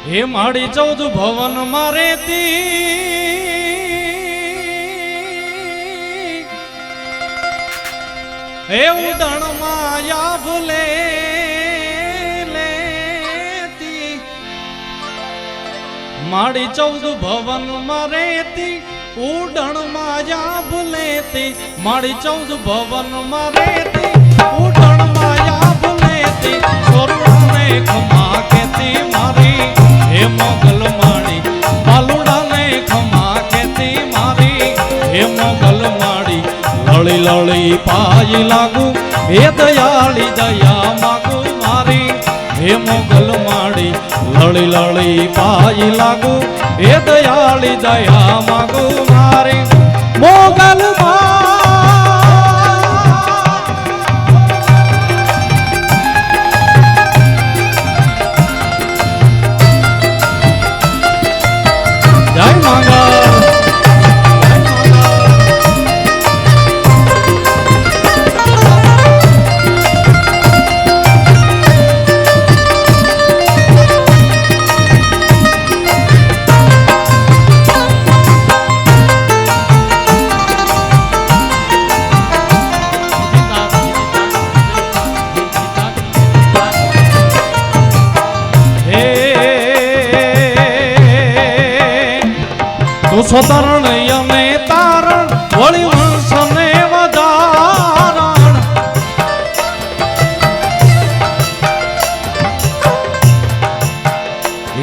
હે માડી 14 ભવન મારે તી હે ઉદણ માયા ભૂલે લેતી માડી 14 ભવન મારે તી ઉડણ માયા ભૂલેતી માડી 14 ભવન મારે તી ઉડણ માયા ભૂલેતી સોરડાને ખમા કેતી મારી હે મોગલ માડી બાલુડાને ખમા કેતી મારી હે મોગલ માડી લળી લળી પાય લાગુ હે દયાળી દયા માગુ મારી હે મોગલ માડી લળી લળી પાય લાગુ હે દયાળી દયા માગુ મારી મોગલ જય માંગા સ્વતરણ યમે તારણ વળી વંશને વધારણ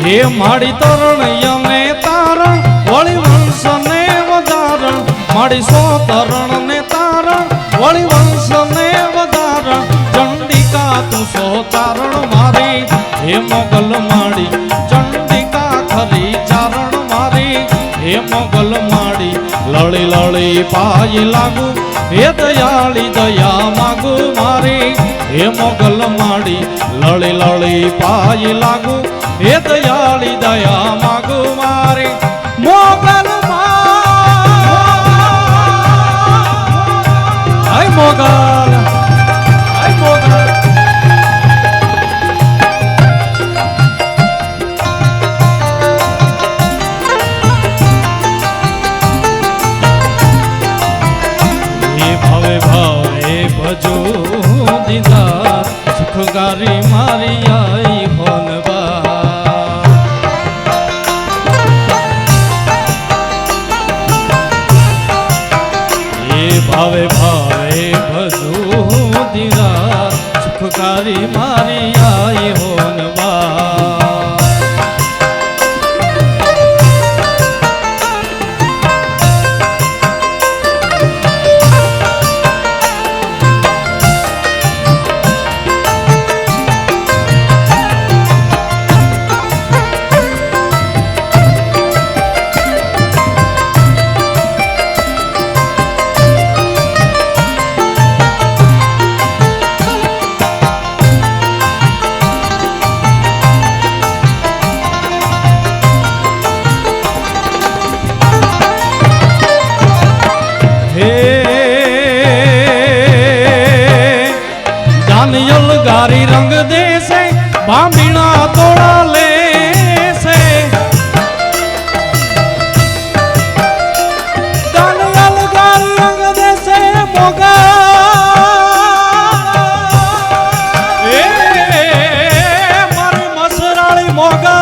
હે માડી તરણ યમે તારણ વળી વંશને વધારણ માડી સોતરણ ને તારણ વળી વંશને વધારણ ચંડિકા તું સોતારણ મારી હે મોગલ માડી ચંડિકા ખરી ચારણ મારી હે મોગલ માડી લળી લળી પાય લાગુ હે દયાળી દયા માગુ મારી હે મોગલ માડી લળી લળી પાય લાગુ હે દયાળી દયા માગુ મારી મોગલ હાય મોગલ હાય મોગલ ભજો દીદા સુખગારી મારી આઈ હોનબા એ ભાવે ભાવે ભજો દીદા સુખગારી મારી આઈ હોનબા गारी रंग दे से बांधीना तोड़ा ले से दानियल गारी रंग दे से मोगा मारी मसराली मोगा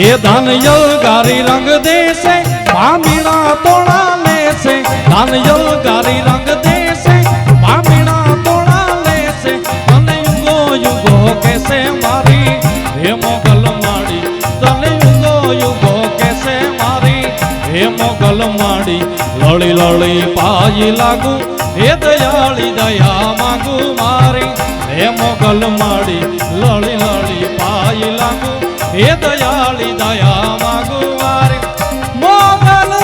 ये दानियल गारी रंग दे से बांधीना तोड़ा ले से दानियल गारी रंग दे कैसे मारी हे मोगल माड़ी तने युगो युगो कैसे मारी हे मोगल माड़ी लड़ी लड़ी पाई लागू हे दयाली दया मांगू मारी हे मोगल माड़ी लड़ी लड़ी पाई लागू हे दयाली दया मांगू मारी मोगल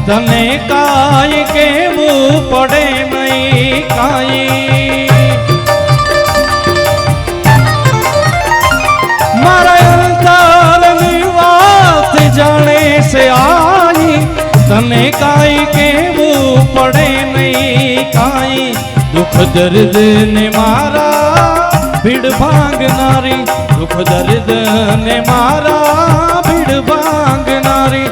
તને કાંઈ કેવું પડે નહીં કાંઈ. મારા અંતરની વાત જાણે છે આઈ, તને કાંઈ કેવું પડે નહીં કાંઈ. દુઃખ દર્દ ને મારા ભીડ ભાંગનારી, દુઃખ દર્દ ને મારા ભીડ ભાંગનારી.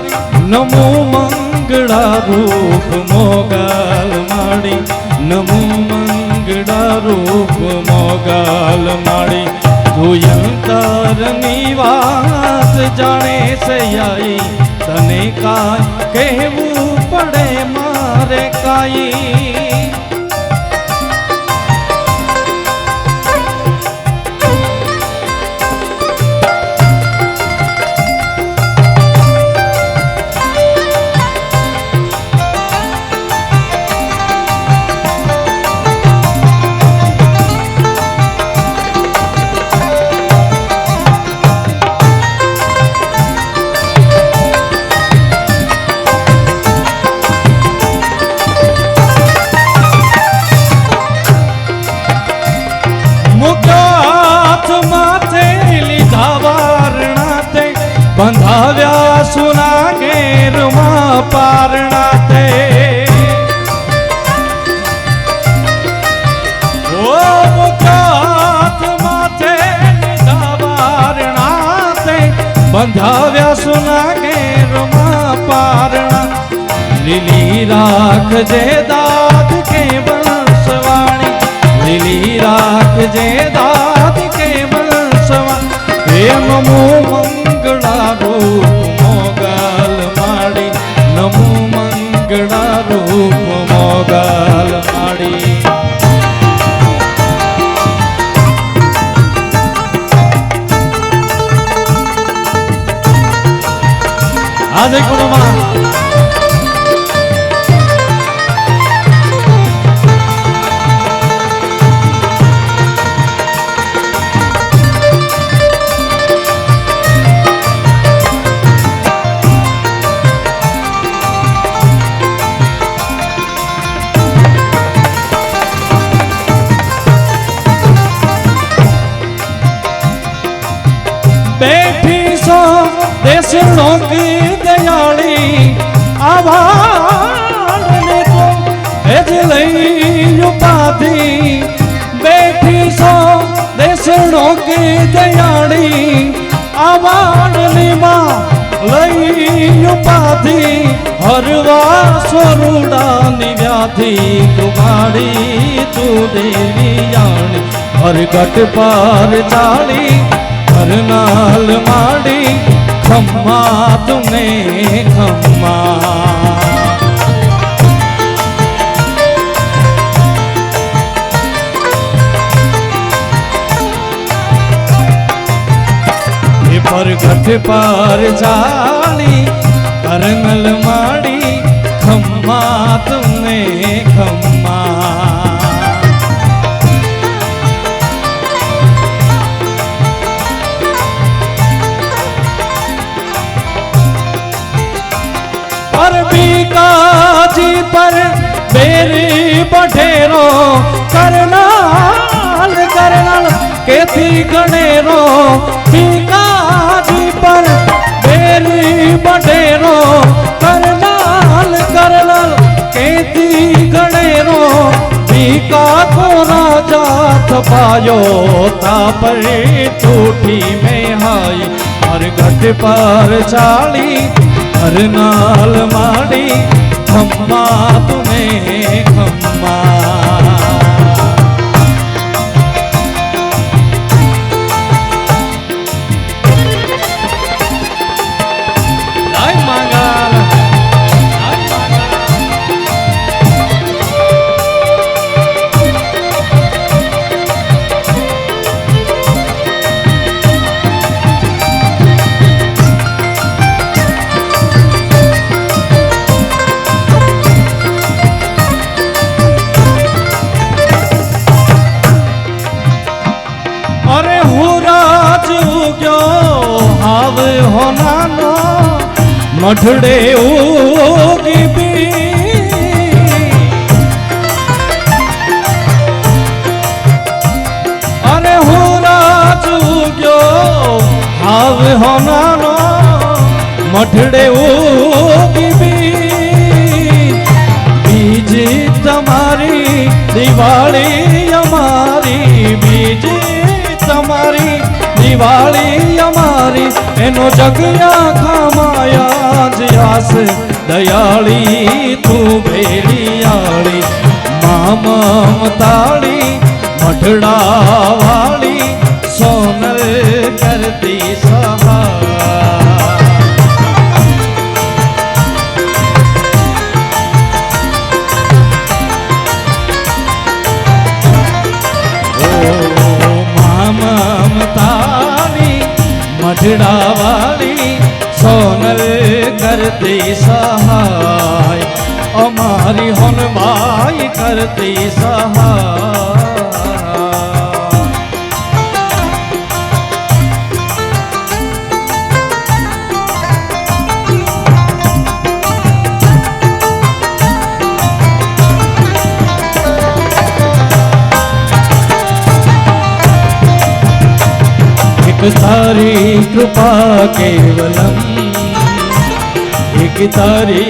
નમો મંગળા રૂપ મોગલ માડી, નમો મંગળા રૂપ મોગલ માડી. તું અંતરની વાત જાણે છે આઈ, તને કાંઈ કહેવું પડે મારે કાંઈ. બંધાવ્યા સુના ઘેરમાં પારણા તે, ઓ મુકાત માથે લીધા વારણા તે. બંધાવ્યા સુના ઘેરમાં પારણા. લીલી રાખજે દાદ કે વંશવાણી, લીલી રાખજે દાદ કે વંશવાણી. હે નમો મંગળા રૂપ મોગલ માડી, નમો મંગળા રૂપ મોગલ માડી. આજે કુળમાં बैठी सो देशों की दयाली, आवाज ने तो भेज लई उपाधि. बैठी सो देशों की दयाली, आवाज ने मां लई उपाधि. हरवा स्वरूडानी व्याधि कुमारी तू देवी जानी. हर घट पार चाली करनाल माड़ी, खम्मा तुमने खम्मा. पर घट पार चाली करनल माड़ी, खम्मा तुमने खम्मा. बीकाजी पर बेरी बठेरो करनाल करनाल केथी गणेरो. बीकाजी पर बेरी बठेरो करनाल करनाल केथी गणेरो. बीका को राजा थपायो तापर टूटी में हाई. हर घट पर चाली करनाल माड़ी, खम्मा तुम्हें खम्मा. मठड़े उगी ભાવ હોનાનો મઠડે ઉગી બીજી તમારી દિવાળી અમારી બીજી તમારી દિવાળી અમારી એનો જગ્યા ખામાયા જ્યાસ દયાળી તું ભેળિયાળી મમતાળી મઠડા વાળી સોનલ કરતી સહાય મમતાળી મઠડા વાળી સોનલ કરતી સહાય અમારી હોનબાઈ કરતી સહાય तारी कृपा केवलम एक तारी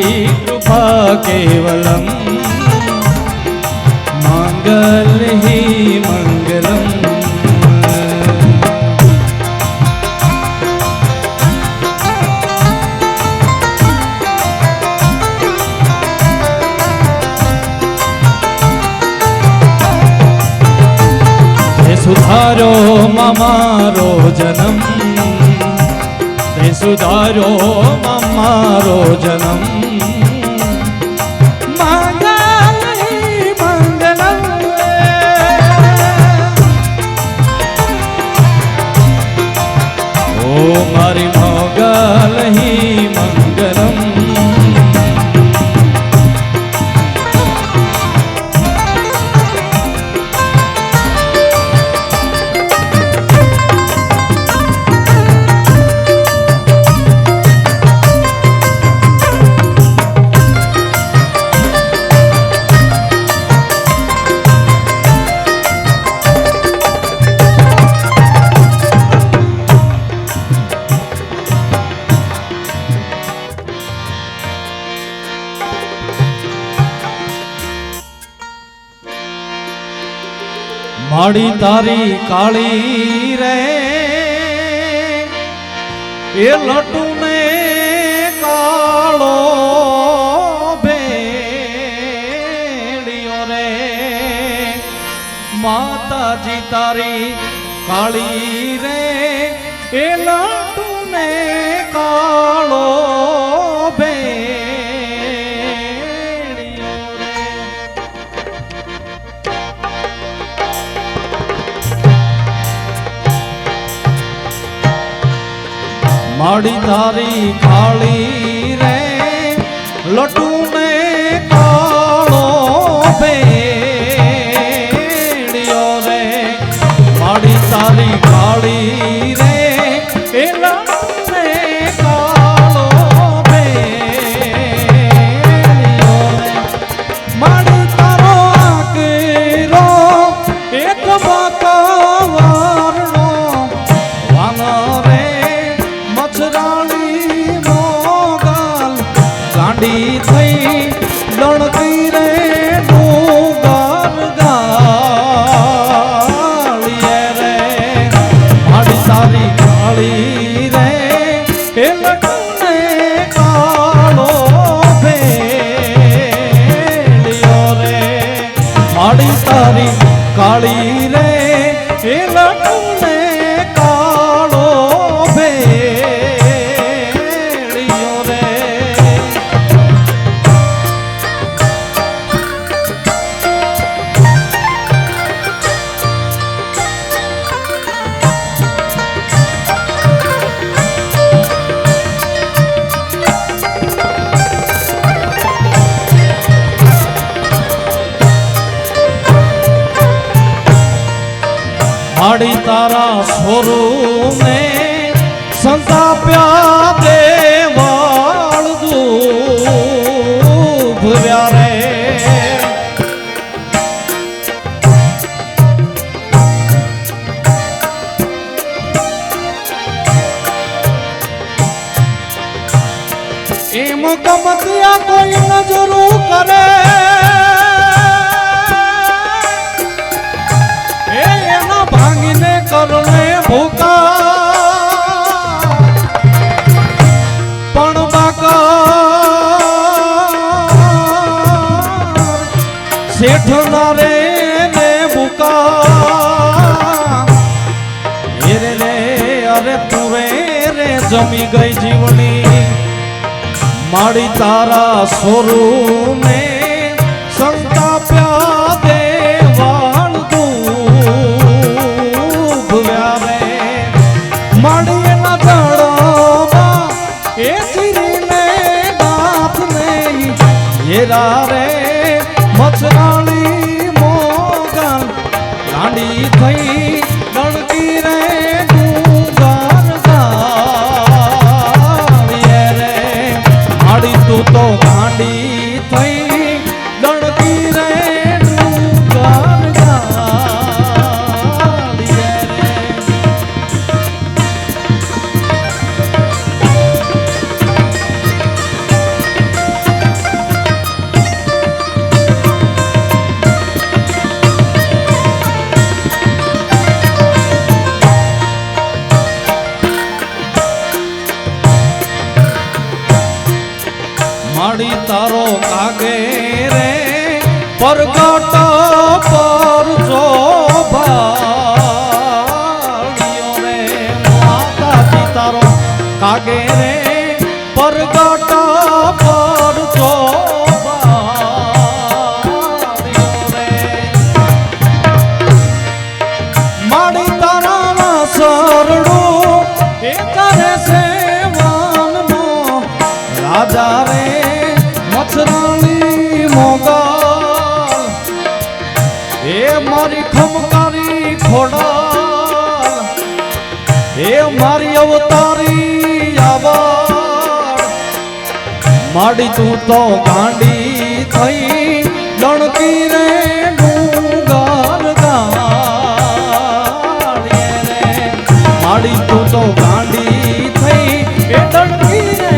कृपा केवलम मंगल ही मंगलम सुधारो मामारो जन्म ते सुधारो मामारो जन्म मंगल ही मंगलम ओ मारी मंगल ही मंगलम माड़ी तारी काली रे ये लटू ने कालो भेड़ियो रे माता जी तारी काली रे ये लटू ने कालो माड़ी तारी काली रे लटू ने कालो भेड़ियो रे माड़ी तारी काली रे लटू ने कालो भेड़ियो रे माड़ी तारो आकेरो एक बाका वारनो वाना रे थई लड़ती रे डूंगर गालिए रे माड़ी तारी काली रे ए लटने कालो भेड़ियो रे माड़ी तारी काली रे ए लटने कालो भेड़ियो रे माड़ी तारा छोरू ने संताप्या देवाल दूभ व्यारे કમતિયા કોઈ નજરું કરે એના ભાંગીને કરને ભૂકા પણ બાકા શેઠના રે ને ભૂકા રે રે અરે તું રે જમી ગઈ જીવણી માડી તારા સ્વરૂપને સંતાપ્યા દેવાળ દુભવ્યા રે માડી એના જળમાં એ ચીરીને નાથને હેરા રે મચરાળી મોગલ ગાંડી થઈ ગણકી રે તું તો ગાંડી થઈ ગણકી રે ડુંગર ગાડીએ રે માડી તારો કાગે રે પરગટ પર જો ભાળ્યો રે માતાજી તારો કાગે રે પરગટ પર જો ભાળ્યો રે માડી તારા સરડું એ કરે છે વનનો રાજા રે મચરાણી મોગલ એ મારી ખમકારી ખોડાલ એ મારી અવતારી આવડ માડી તું તો ગાંડી થઈ ગણકી રે ડુંગર ગાડીએ રે માડી તું તો ગાંડી થઈ એ ગણકી રે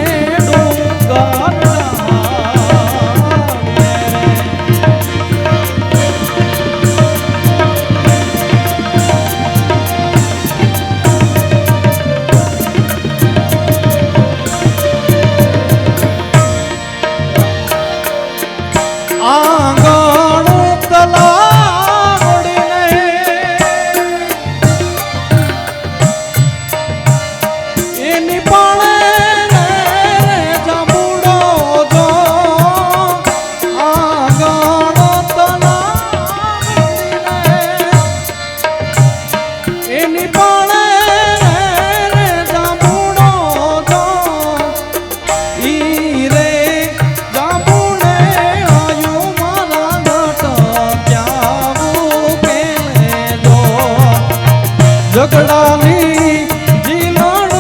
ઝઘડાની જીલણ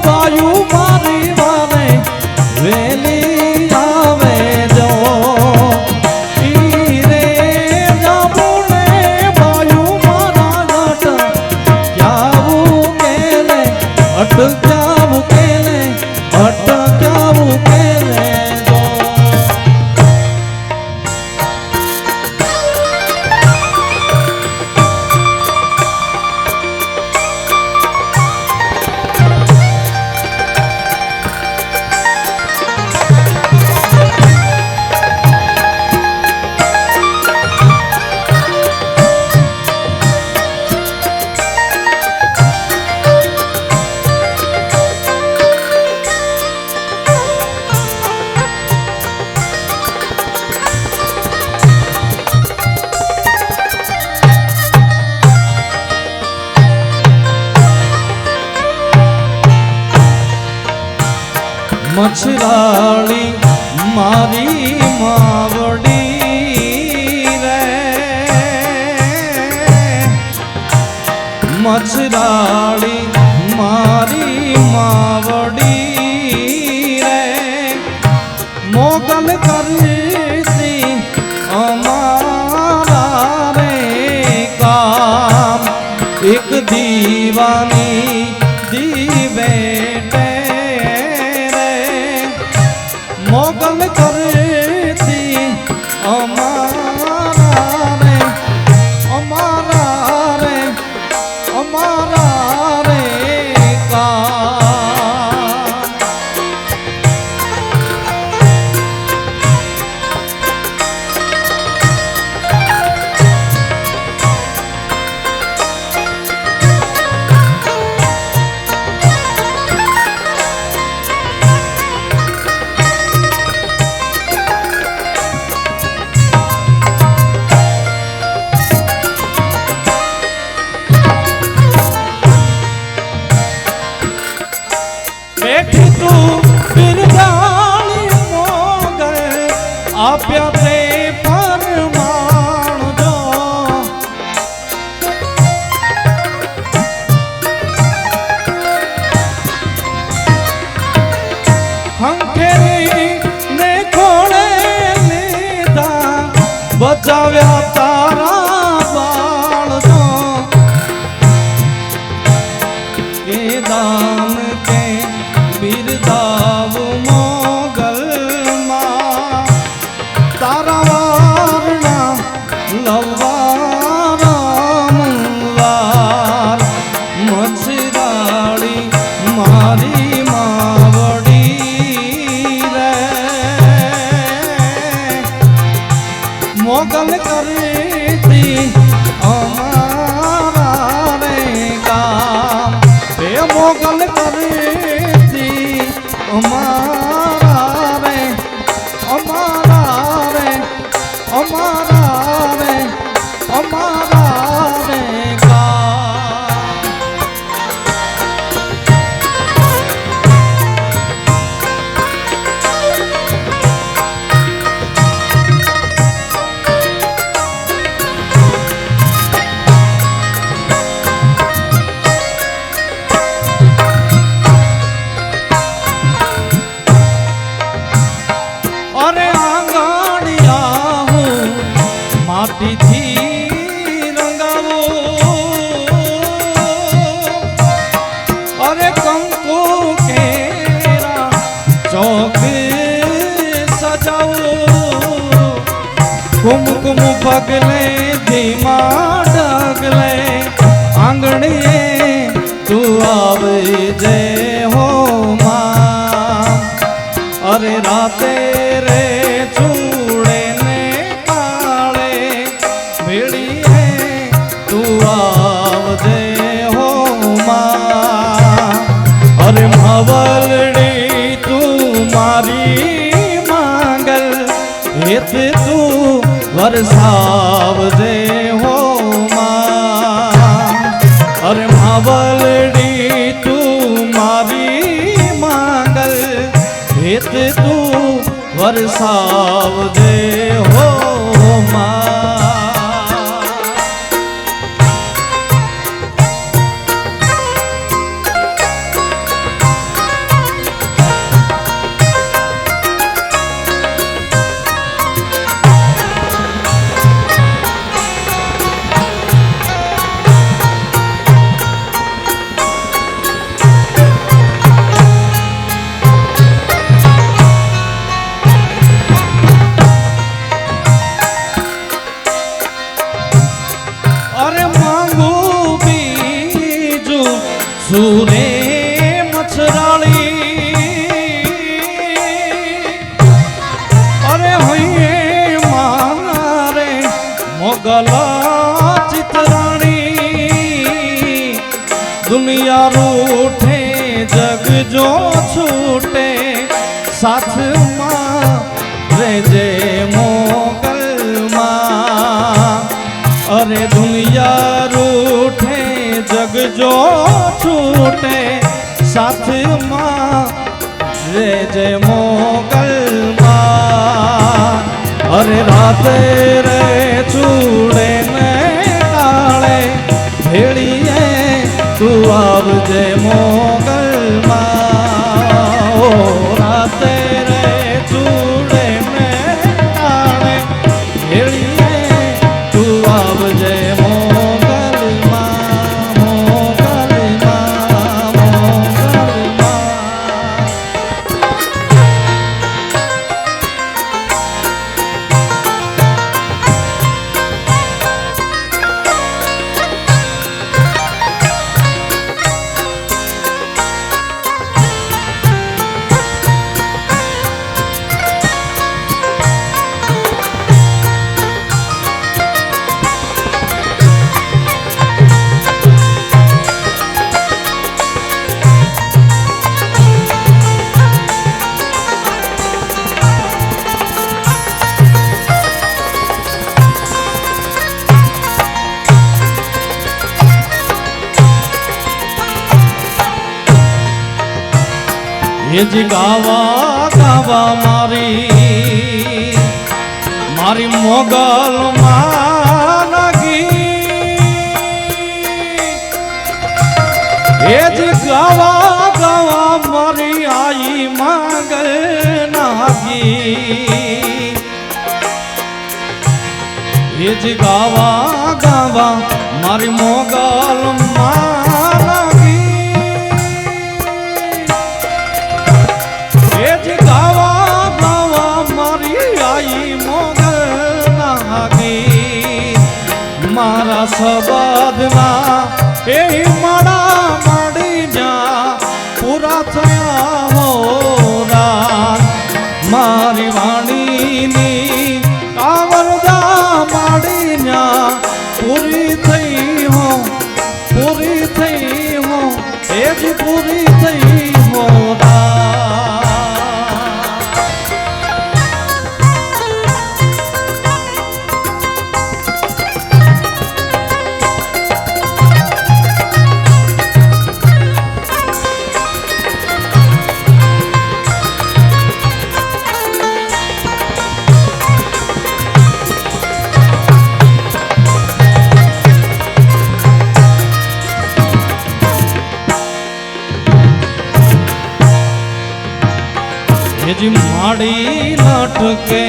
બાયુ મારી વારે વેલી આવે જો ઈ રે જામુને બાયુ મારા ઘટ ક્યાવું કેલે અટક્યાવું કેલે અટક્યાવું કેલે જો મછરાળી મારી માવડી રે મછરાળી મારી માવડી રે મોગલ કરી અમારા રે કામ એક દીવાની દીવે આપ્યા તે પરમાણજો ખંખેરી ને ખોળે લીધા બચાવ્યા તારા બાળજો કે દાન કે બિરદાવ મોગલમાં તારા વારના લવારા મુવાર મછરાળી મારી માવડી રે મોગલ કરતી અમારા રે કામ તે મોગલ કરતી અમારા રે અમારા રે અમારા રે અમારા રે કામ અરે આંગણિયા હું માટીથી રંગાવું અરે કંકુ કેરા ચોક સજાવું કુમકુમ પગલે ધીમા ડગલે આંગણીએ તું આવજે હો માં અરે રાતે રે ચૂડે ને કાળે ભેળીએ તું આવજે હો માં અરે માવલડી તું મારી માંગલ હેત તું વરસાવજે હો માં અરે માવલડી તું મારી માંગલ હેત તું વરસાવજે હો માં સુરે મછરાળી અરે હોઈએ મારે મોગલા ચિતરાણી દુનિયા રૂઠે જગ જો છૂટે સાથમાં રેજે મોગલમાં અરે દુનિયા રૂઠે જગ જો છૂટે સાથમાં રેજે મોગલમાં અરે રાતે રે ચૂડે ને કાળે ભેળીએ તું આવજે મોગલમાં ઓ રાતે રે ચૂડે ને કાળે ભેળીએ તું આવજે એ જ ગાવા ગાવા મારી મારી મોગલ માનગી એ જ ગાવા ગાવા મારી આઈ માંગલ નાગી એ જ ગાવા ગાવા મારી મોગલ માનગી એ જ ગાવા ગાવા મારી આઈ મોગલ નાગી મારા સબદના એ માડા માડી જા પૂરા થયા હો રાત મારી વાણીની આવરદા માડી જા પૂરી થઈ હો એ જ પૂરી થઈ હો રાત जी माड़ी लटके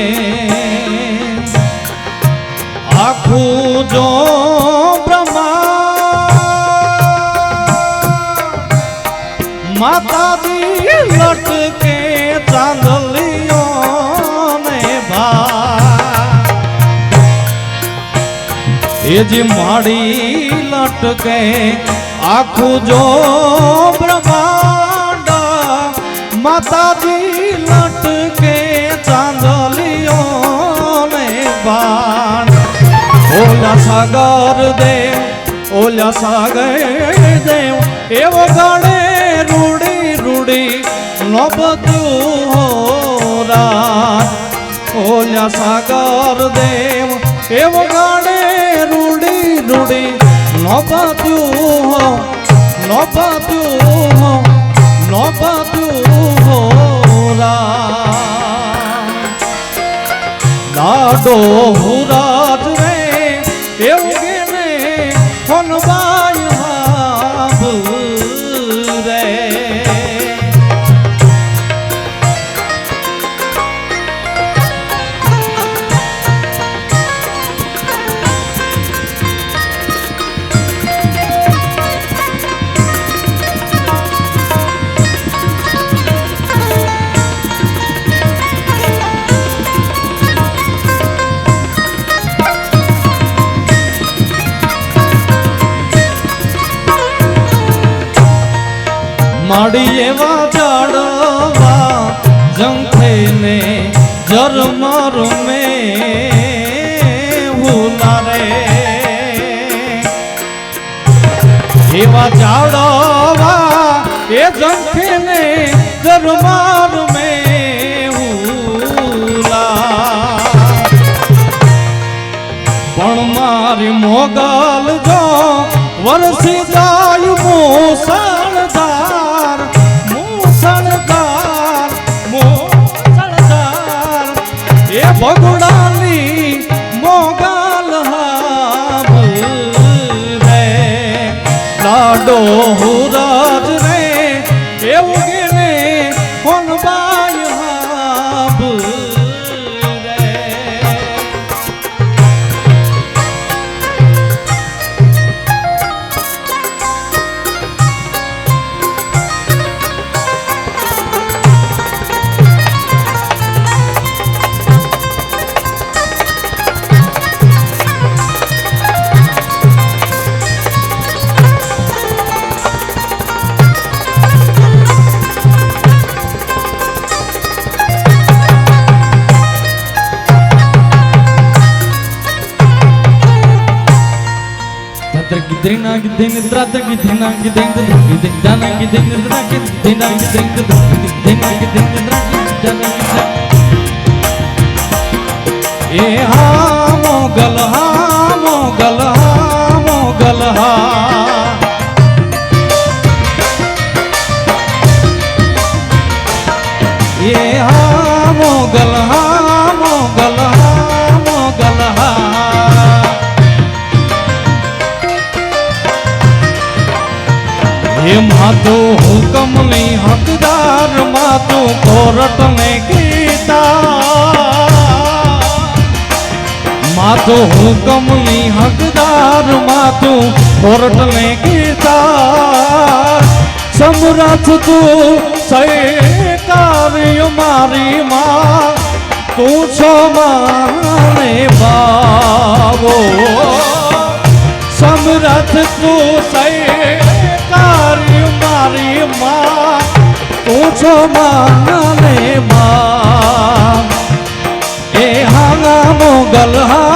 आखू जो ब्रह्मा माता दी लटके चांदलियों ने भा ये जी माड़ी लटके आखू जो ब्रह्मांड माता जी लटके चांदलियों ने बाण ओला सागर देव एव गाने रूड़ी रूड़ी नौबतू हो रात ओला सागर देव एव गाने रूड़ी रूड़ी नौबतू हो लाडो हुराज रे एवगे ने होनबाई हाब रे माड़ी एवा जाड़वा जंखे ने जरमर में हुलारे एवा जाड़वा ए जंखे ने जरमर में हुला पण मारी मोगल जो वरसी जाय मूसलधार ये बगुड़ाली मोगल हाब रे लाडो हुराज रे एवगे ने होनबाई हाब रे Dina gidin drata gidina gidin gidin dana gidin drata gidina gidin dina gidin drata dana gidin ए हा मोगल हा मोगल हा मोगल हा ये हा मोगल हा मोगल हा એ માતો હુકમની હકદાર માતો કોરટને કીધા માતો હુકમની હકદાર માતો કોરટને કીધા સમરથ તું સૈકાર્ય મારી માં તું છો માને બાવો સમરથ તું સૈકાર્ય મારી માં તું છો માને બા એ હાંગા મોગલ હા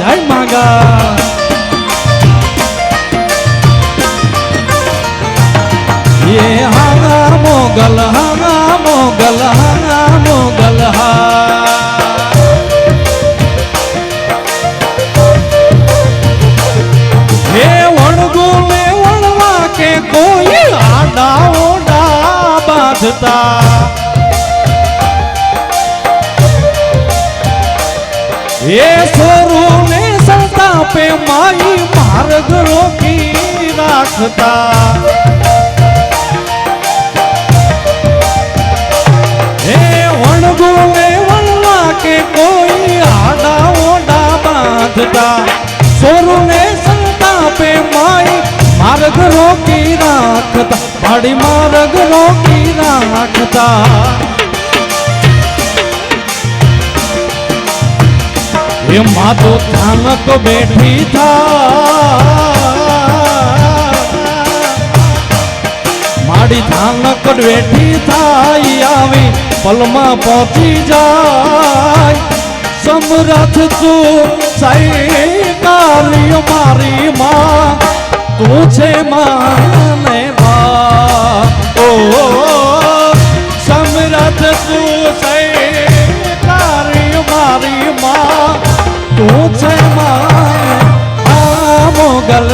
જય માગા ये हांगा मोगल हा हे वणगुले वणवा के कोई आडा ओडा बांधता ये सोरू ने संता पे माई मार्ग रोकी राखता वणगुले वणवा के कोई आडा ओडा बांधता सोरू ने संता पे माई मार्ग रोकी राखता भाड़ी मार्ग रोकी राखता ये मातो थानक बैठी था माड़ी थानक बैठी थाई आवी पलमा पहुंची जाय समरथ तू सैकार्य मारी मां तू छे माने बा ओ समरथ तू सैकार्य मारी मां तू छे माने मोगल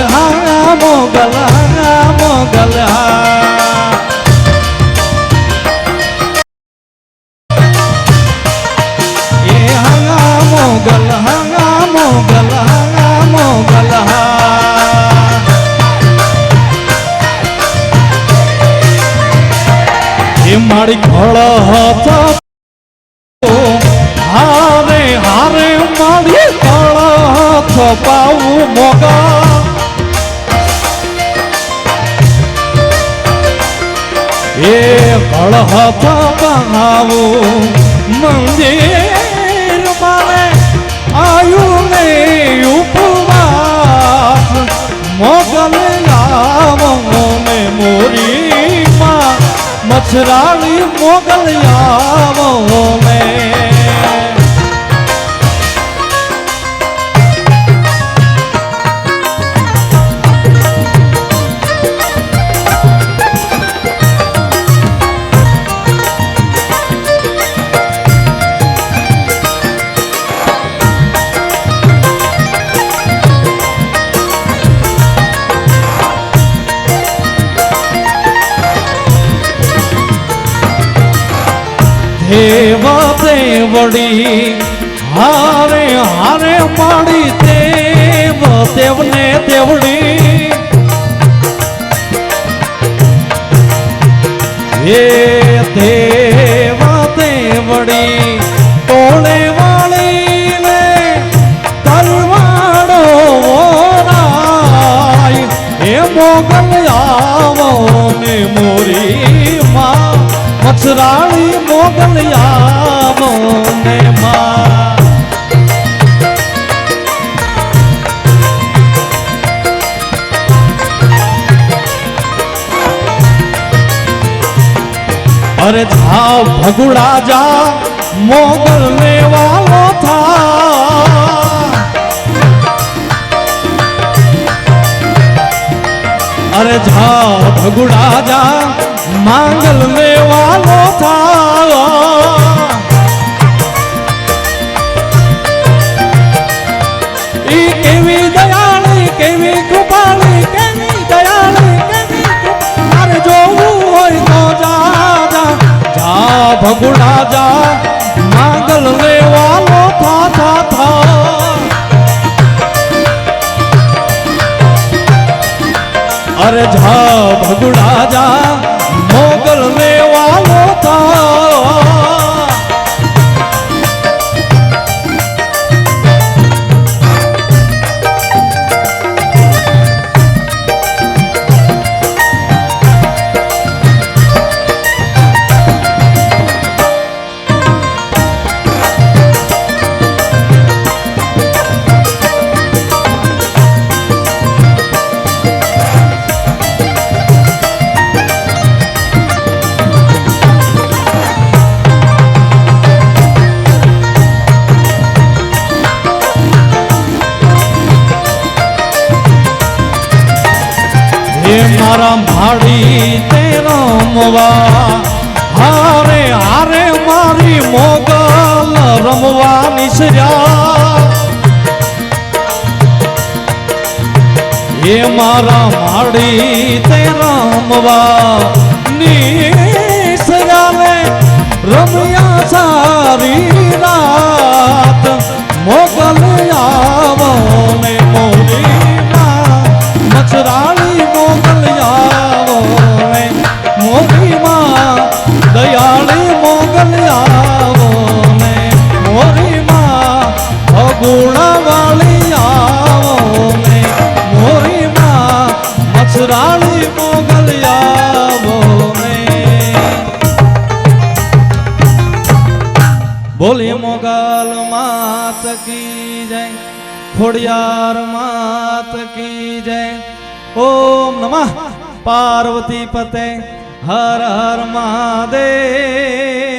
माड़ी खड़ हारे हारे माड़ी खड़ हाथ पाऊ मोगा ये खड़ हाथ पाऊ मंदिर मारे आयु ने उपवास मोगल आवो ने मोरी मां मछराली मोगल आवो में देवा देवड़ी हारे हारे माड़ी देव देवने देवड़ी ये देवा देवड़ी तोड़े वाली ने तलवाड़ो राय ये मोगल आवो ने मोरी मां मछराली मोगल आवो ने मां अरे था भगुड़ा जा मोगल ने वालो था अरे जा भगुड़ा जा मांगल में वालो था केवी दयाली केवी कृपाली केवी दयाली केवी अरे जो होय तो जा जा जा भगुड़ा जा मांगल में वालो था અરે જા ભગુડા જા મોગલ ને વાલો થા મારા માડી તે રમવા હારે હારે મારી મોગલ રમવા નિસર્યા એ મારા માડી તે રમવા નિસર્યા રમ્યા સારી રાત મોગલ આવો ને મોરી મચરાળી મોગલ આવો ને મોરી માં દયાળી મોગલ આવો ને મોરી માં ભગુણા વાળી આવો ને મોરી માં મચરાળી મોગલ આવો ને બોલીએ મોગલ માત કી જય ખોડિયાર માત કી જય ઓમ નમઃ પાર્વતી પતે હર હર મહાદેવ।